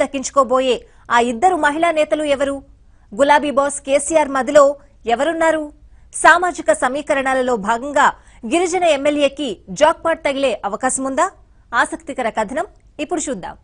దక్కించుకోబోయే ఆ ఇద్దరు మహిళా నేతలు ఎవరు? గులాబీ బాస్ కేసీఆర్ మదిలో ఎవరున్నారు? సామాజిక సమీకరణాలలో భాగంగా గిరిజన ఎమ్మెల్యేకి జాక్పాట్ తగిలే అవకాశముందా? ఆసక్తికర కథనం ఇప్పుడు చూద్దాం.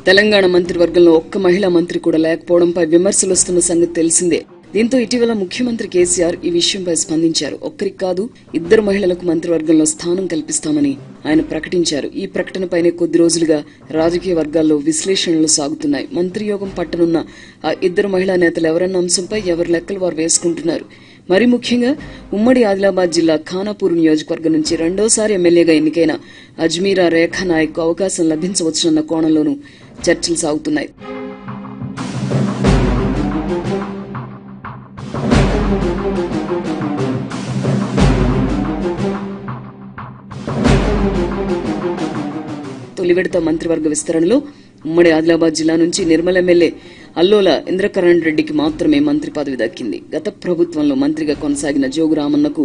తెలంగాణ మంత్రివర్గంలో ఒక్క మహిళా మంత్రి కూడా లేకపోవడంపై విమర్శలు వస్తున్న సంగతి తెలిసిందే. దీంతో ఇటీవల ముఖ్యమంత్రి కేసీఆర్ ఈ విషయంపై స్పందించారు. ఒక్కరికి కాదు, ఇద్దరు మహిళలకు మంత్రివర్గంలో స్థానం కల్పిస్తామని ఆయన ప్రకటించారు. ఈ ప్రకటనపైనే కొద్ది రోజులుగా రాజకీయ వర్గాల్లో విశ్లేషణలు సాగుతున్నాయి. మంత్రి యోగం పట్టనున్న ఆ ఇద్దరు మహిళా నేతలు ఎవరన్న అంశంపై ఎవరి లెక్కలు వారు వేసుకుంటున్నారు. మరి ముఖ్యంగా ఉమ్మడి ఆదిలాబాద్ జిల్లా ఖానాపూర్ నియోజకవర్గం నుంచి రెండోసారి ఎమ్మెల్యేగా ఎన్నికైన అజ్మీరా రేఖా నాయక్ అవకాశం లభించవచ్చునన్న కోణంలోనూ చర్చలు సాగుతున్నాయి. తొలి విడత మంత్రివర్గ విస్తరణలో ఉమ్మడి ఆదిలాబాద్ జిల్లా నుంచి నిర్మల్ ఎమ్మెల్యే అల్లోల ఇంద్రకరణ్ రెడ్డికి మాత్రమే మంత్రి పదవి దక్కింది. గత ప్రభుత్వంలో మంత్రిగా కొనసాగిన జోగు రామన్నకు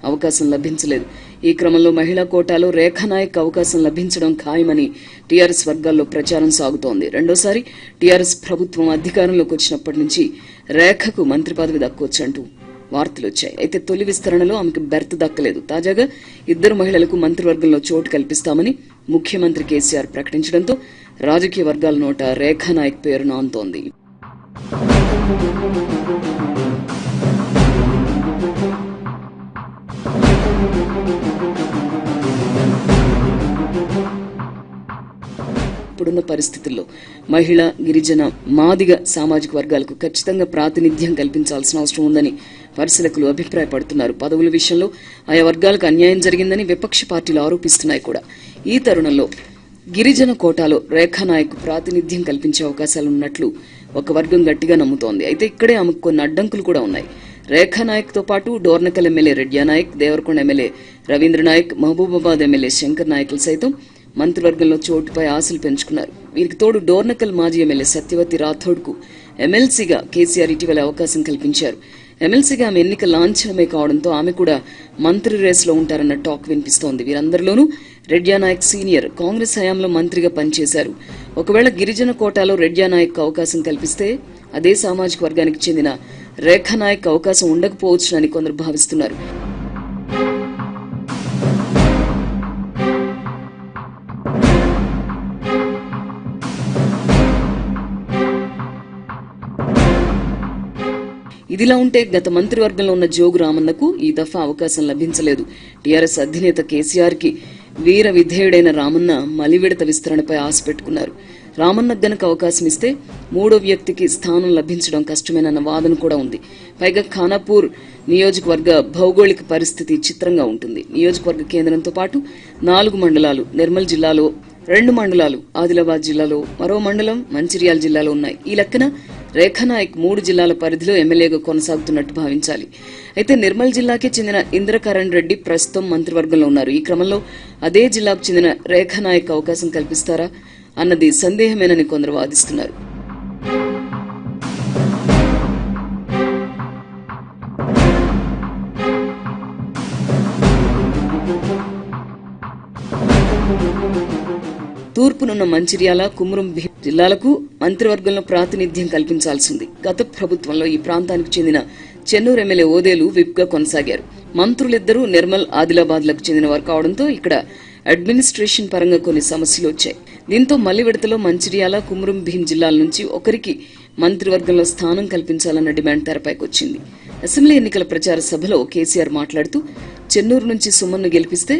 అవకాశం లభించలేదు. ఈ క్రమంలో మహిళా కోటాలో రేఖా నాయక్ అవకాశం లభించడం ఖాయమని టీఆర్ఎస్ వర్గాల్లో ప్రచారం సాగుతోంది. రెండోసారి టీఆర్ఎస్ ప్రభుత్వం అధికారంలోకి వచ్చినప్పటి నుంచి రేఖకు మంత్రి పదవి దక్కొచ్చంటూ వార్తలు వచ్చాయి. అయితే తొలి విస్తరణలో ఆమెకు బెర్త్ దక్కలేదు. తాజాగా ఇద్దరు మహిళలకు మంత్రివర్గంలో చోటు కల్పిస్తామని ముఖ్యమంత్రి కేసీఆర్ ప్రకటించడంతో రాజకీయ వర్గాల నోట రేఖా నాయక్ పేరు నాంతోంది. ఇప్పుడున్న పరిస్థితుల్లో మహిళ, గిరిజన, మాదిగ సామాజిక వర్గాలకు ఖచ్చితంగా ప్రాతినిధ్యం కల్పించాల్సిన అవసరం ఉందని పరిశీలకులు అభిప్రాయపడుతున్నారు. పదవుల విషయంలో ఆయా వర్గాలకు అన్యాయం జరిగిందని విపక్ష పార్టీలు ఆరోపిస్తున్నాయి కూడా. ఈ తరుణంలో గిరిజన కోటాలో రేఖా నాయక్ ప్రాతినిధ్యం కల్పించే అవకాశాలున్నట్లు ఒక వర్గం గట్టిగా నమ్ముతోంది. అయితే ఇక్కడే ఆమెకు కొన్ని అడ్డంకులు కూడా ఉన్నాయి. రేఖా నాయక్ తో పాటు Dornakal MLA Redya Naik, Devarakonda MLA Ravindra Naik, Mahabubabad MLA Shankar నాయకులు సైతం మంత్రివర్గంలో చోటుపై ఆశలు పెంచుకున్నారు. వీరికి తోడు డోర్నకల్ మాజీ ఎమ్మెల్యే సత్యవతి రాథోడ్ కు ఎమ్మెల్సీగా కేసీఆర్ ఇటీవల అవకాశం కల్పించారు. ఎమ్మెల్సీగా ఆమె ఎన్నిక లాంఛనమే కావడంతో ఆమె కూడా మంత్రి రేసులో ఉంటారన్న టాక్ వినిపిస్తోంది. వీరందరిలోనూ రెడ్యా నాయక్ సీనియర్, కాంగ్రెస్ హయాంలో మంత్రిగా పనిచేశారు. ఒకవేళ గిరిజన కోటాలో రెడ్యా నాయక్ అవకాశం కల్పిస్తే అదే సామాజిక వర్గానికి చెందిన రేఖా నాయక్ అవకాశం ఉండకపోవచ్చునని కొందరు భావిస్తున్నారు. ఇదిలా ఉంటే గత మంత్రివర్గంలో ఉన్న జోగు రామన్నకు ఈ దఫా అవకాశం లభించలేదు. టీఆర్ఎస్ అధినేత కేసీఆర్ కి వీర విధేయుడైన రామన్న మలివిడత విస్తరణపై ఆశ పెట్టుకున్నారు. రామన్నకు గనక అవకాశం ఇస్తే మూడో వ్యక్తికి స్థానం లభించడం కష్టమేనన్న వాదన కూడా ఉంది. పైగా ఖానాపూర్ నియోజకవర్గ భౌగోళిక పరిస్థితి చిత్రంగా ఉంటుంది. నియోజకవర్గ కేంద్రంతో పాటు 4 మండలాలు, నిర్మల్ జిల్లాలో 2 మండలాలు, ఆదిలాబాద్ జిల్లాలో మరో మండలం, మంచిర్యాల జిల్లాలో ఉన్నాయి. ఈ లెక్కన రేఖా నాయక్ 3 జిల్లాల పరిధిలో ఎమ్మెల్యేగా కొనసాగుతున్నట్టు భావించాలి. అయితే నిర్మల్ జిల్లాకే చెందిన ఇంద్రకరణ్ రెడ్డి ప్రస్తుతం మంత్రివర్గంలో ఉన్నారు. ఈ క్రమంలో అదే జిల్లాకు చెందిన రేఖా నాయక్ అవకాశం కల్పిస్తారా అన్నది సందేహమేనని కొందరు వాదిస్తున్నారు. తూర్పునున్న మంచిర్యాల, కుమ్రం భీం జిల్లాలకు మంత్రివర్గంలో ప్రాతినిధ్యం కల్పించాల్సింది. గత ప్రభుత్వంలో ఈ ప్రాంతానికి చెందిన చెన్నూరు ఎమ్మెల్యే ఓదేలు విప్ గా కొనసాగారు. మంత్రులిద్దరూ నిర్మల్, ఆదిలాబాద్ లకు చెందిన వారు కావడంతో ఇక్కడ అడ్మినిస్ట్రేషన్ పరంగా కొన్ని సమస్యలు వచ్చాయి. దీంతో మళ్లీ విడతలో మంచిర్యాల, కుమ్రం భీం జిల్లాల నుంచి ఒకరికి మంత్రివర్గంలో స్థానం కల్పించాలన్న డిమాండ్ తెరపైకొచ్చింది. అసెంబ్లీ ఎన్నికల ప్రచార సభలో కేసీఆర్ మాట్లాడుతూ చెన్నూరు నుంచి సుమన్ను గెలిపిస్తే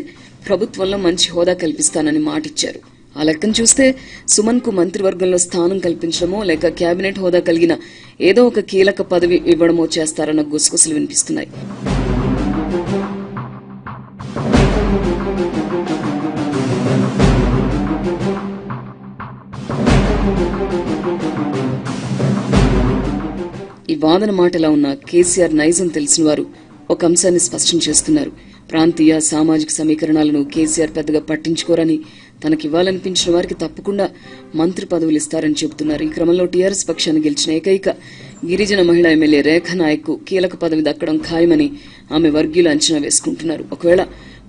ప్రభుత్వంలో మంచి హోదా కల్పిస్తానని మాటిచ్చారు. ఆ లెక్కను చూస్తే సుమన్ కు మంత్రివర్గంలో స్థానం కల్పించడమో లేక కేబినెట్ హోదా కలిగిన ఏదో ఒక కీలక పదవి ఇవ్వడమో చేస్తారన్న గుసగుసలు వినిపిస్తున్నాయి. ఈ వాదన మాటలా ఉన్న కేసీఆర్ నైజం తెలిసిన వారు ఒక అంశాన్ని స్పష్టం చేస్తున్నారు. ప్రాంతీయ, సామాజిక సమీకరణాలను కేసీఆర్ పెద్దగా పట్టించుకోరని, తనకివ్వాలనిపించిన వారికి తప్పకుండా మంత్రి పదవులు ఇస్తారని చెబుతున్నారు. ఈ క్రమంలో టీఆర్ఎస్ పక్షాన్ని గెలిచిన ఏకైక గిరిజన మహిళా ఎమ్మెల్యే రేఖా నాయక్ కు కీలక పదవి దక్కడం ఖాయమని ఆమె వర్గీయులు అంచనా వేసుకుంటున్నారు. ఒకవేళ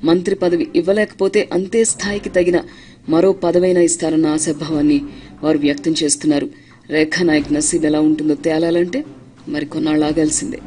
మంత్రి పదవి ఇవ్వలేకపోతే అంతే స్థాయికి తగిన మరో పదవైనా ఇస్తారన్న ఆశాభావాన్ని వారు వ్యక్తం చేస్తున్నారు. రేఖా నాయక్ నసీబ్ ఎలా ఉంటుందో తేలాలంటే మరి కొన్నాళ్ళు ఆగాల్సిందే.